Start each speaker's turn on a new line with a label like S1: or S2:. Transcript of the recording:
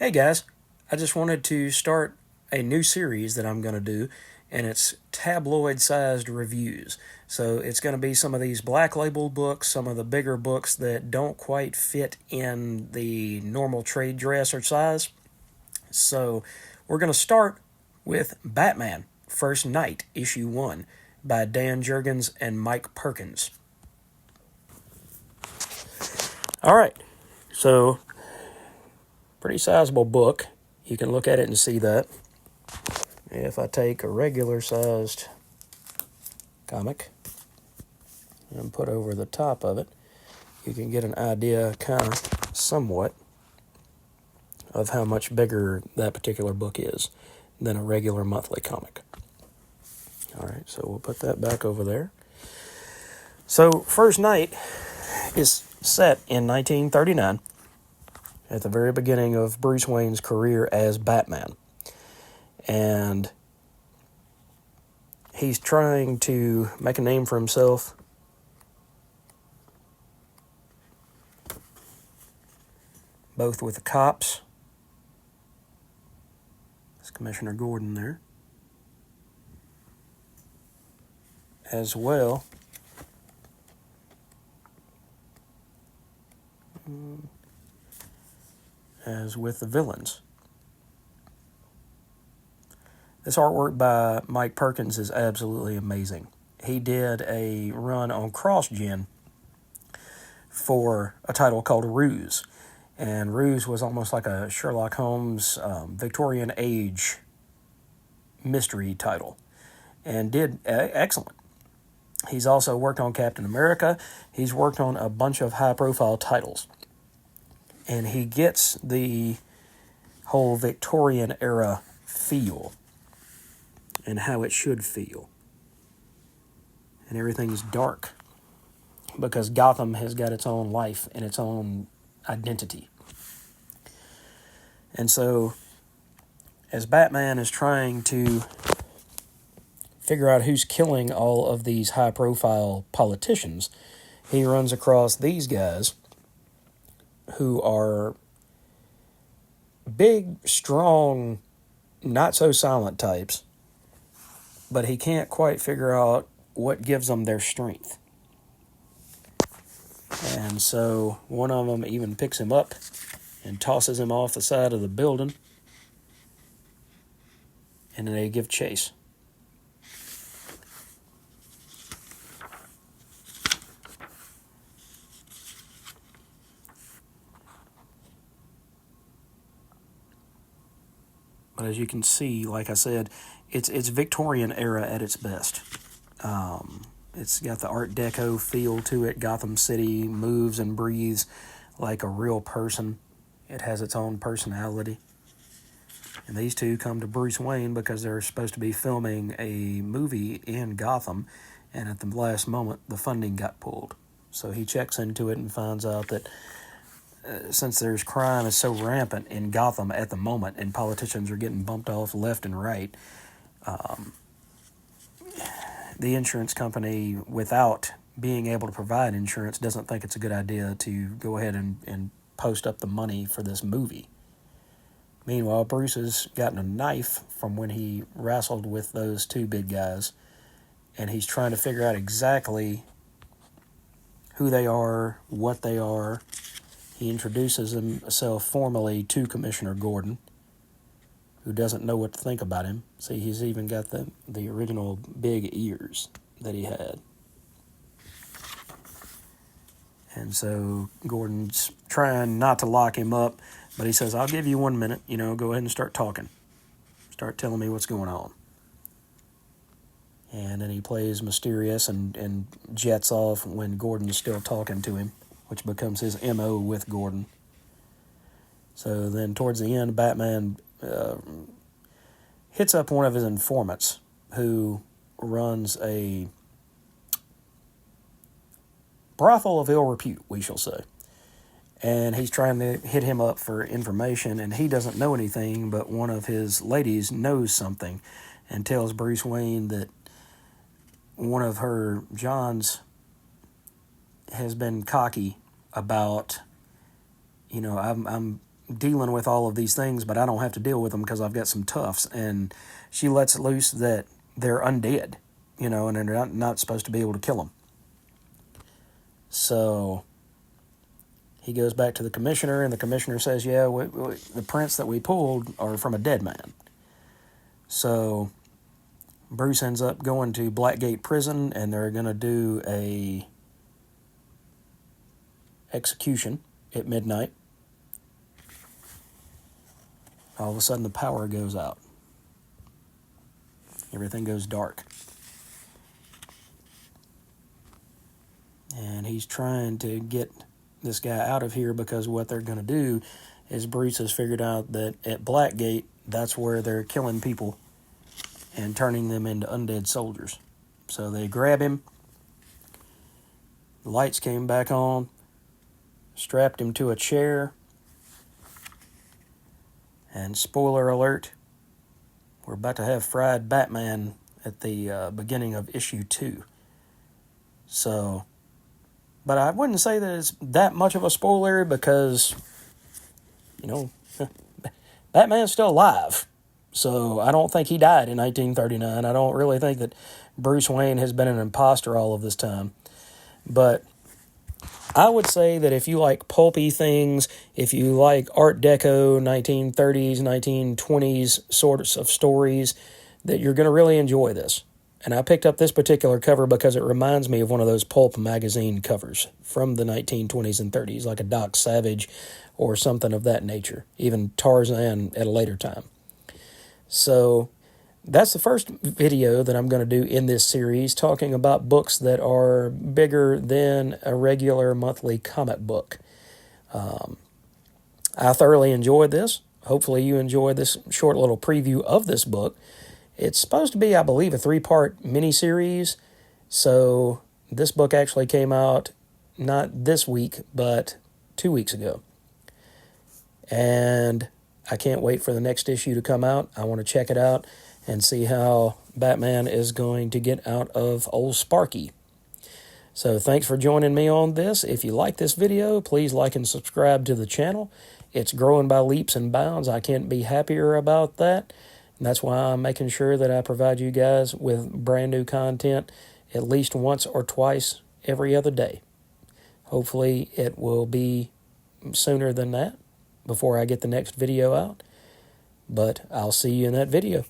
S1: Hey guys, I just wanted to start a new series that I'm going to do, and it's tabloid-sized reviews. So it's going to be some of these black label books, some of the bigger books that don't quite fit in the normal trade dress or size. So we're going to start with Batman, First Night, Issue 1, by Dan Jurgens and Mike Perkins. All right, so pretty sizable book. You can look at it and see that. If I take a regular sized comic and put over the top of it, you can get an idea, kind of somewhat, of how much bigger that particular book is than a regular monthly comic. All right, so we'll put that back over there. So, First Night is set in 1939, at the very beginning of Bruce Wayne's career as Batman. And he's trying to make a name for himself both with the cops. It's Commissioner Gordon there. As well as with the villains. This artwork by Mike Perkins is absolutely amazing. He did a run on CrossGen for a title called Ruse. And Ruse was almost like a Sherlock Holmes Victorian Age mystery title. And did excellent. He's also worked on Captain America. He's worked on a bunch of high-profile titles. And he gets the whole Victorian era feel and how it should feel. And everything's dark because Gotham has got its own life and its own identity. And so, as Batman is trying to figure out who's killing all of these high-profile politicians, he runs across these guys who are big, strong, not-so-silent types, but he can't quite figure out what gives them their strength. And so one of them even picks him up and tosses him off the side of the building, and then they give chase. But as you can see, like I said, it's Victorian era at its best. It's got the Art Deco feel to it. Gotham City moves and breathes like a real person. It has its own personality. And these two come to Bruce Wayne because they're supposed to be filming a movie in Gotham, and at the last moment, the funding got pulled. So he checks into it and finds out that since there's crime is so rampant in Gotham at the moment, and politicians are getting bumped off left and right, the insurance company, without being able to provide insurance, doesn't think it's a good idea to go ahead and post up the money for this movie. Meanwhile, Bruce has gotten a knife from when he wrestled with those two big guys, and he's trying to figure out exactly who they are, what they are. He introduces himself formally to Commissioner Gordon, who doesn't know what to think about him. See, he's even got the original big ears that he had. And so Gordon's trying not to lock him up, but he says, I'll give you 1 minute, go ahead and start talking. Start telling me what's going on. And then he plays mysterious and jets off when Gordon's still talking to him, which becomes his M.O. with Gordon. So then towards the end, Batman hits up one of his informants who runs a brothel of ill repute, we shall say. And he's trying to hit him up for information, and he doesn't know anything, but one of his ladies knows something and tells Bruce Wayne that one of her Johns has been cocky about, I'm dealing with all of these things, but I don't have to deal with them because I've got some toughs. And she lets loose that they're undead, you know, and they're not supposed to be able to kill them. So he goes back to the commissioner, and the commissioner says, yeah, the prints that we pulled are from a dead man. So Bruce ends up going to Blackgate Prison, and they're going to do a execution at midnight. All of a sudden, the power goes out. Everything goes dark. And he's trying to get this guy out of here because what they're going to do is Bruce has figured out that at Blackgate, that's where they're killing people and turning them into undead soldiers. So they grab him. The lights came back on, strapped him to a chair, and spoiler alert, we're about to have fried Batman at the beginning of issue 2. So, but I wouldn't say that it's that much of a spoiler because, you know, Batman's still alive. So I don't think he died in 1939. I don't really think that Bruce Wayne has been an imposter all of this time. But I would say that if you like pulpy things, if you like Art Deco, 1930s, 1920s sorts of stories, that you're going to really enjoy this. And I picked up this particular cover because it reminds me of one of those pulp magazine covers from the 1920s and 30s, like a Doc Savage or something of that nature, even Tarzan at a later time. So that's the first video that I'm going to do in this series, talking about books that are bigger than a regular monthly comic book. I thoroughly enjoyed this. Hopefully you enjoyed this short little preview of this book. It's supposed to be, I believe, a 3-part miniseries. So this book actually came out not this week, but 2 weeks ago. And I can't wait for the next issue to come out. I want to check it out and see how Batman is going to get out of old Sparky. So thanks for joining me on this. If you like this video, please like and subscribe to the channel. It's growing by leaps and bounds. I can't be happier about that. And that's why I'm making sure that I provide you guys with brand new content at least once or twice every other day. Hopefully it will be sooner than that before I get the next video out. But I'll see you in that video.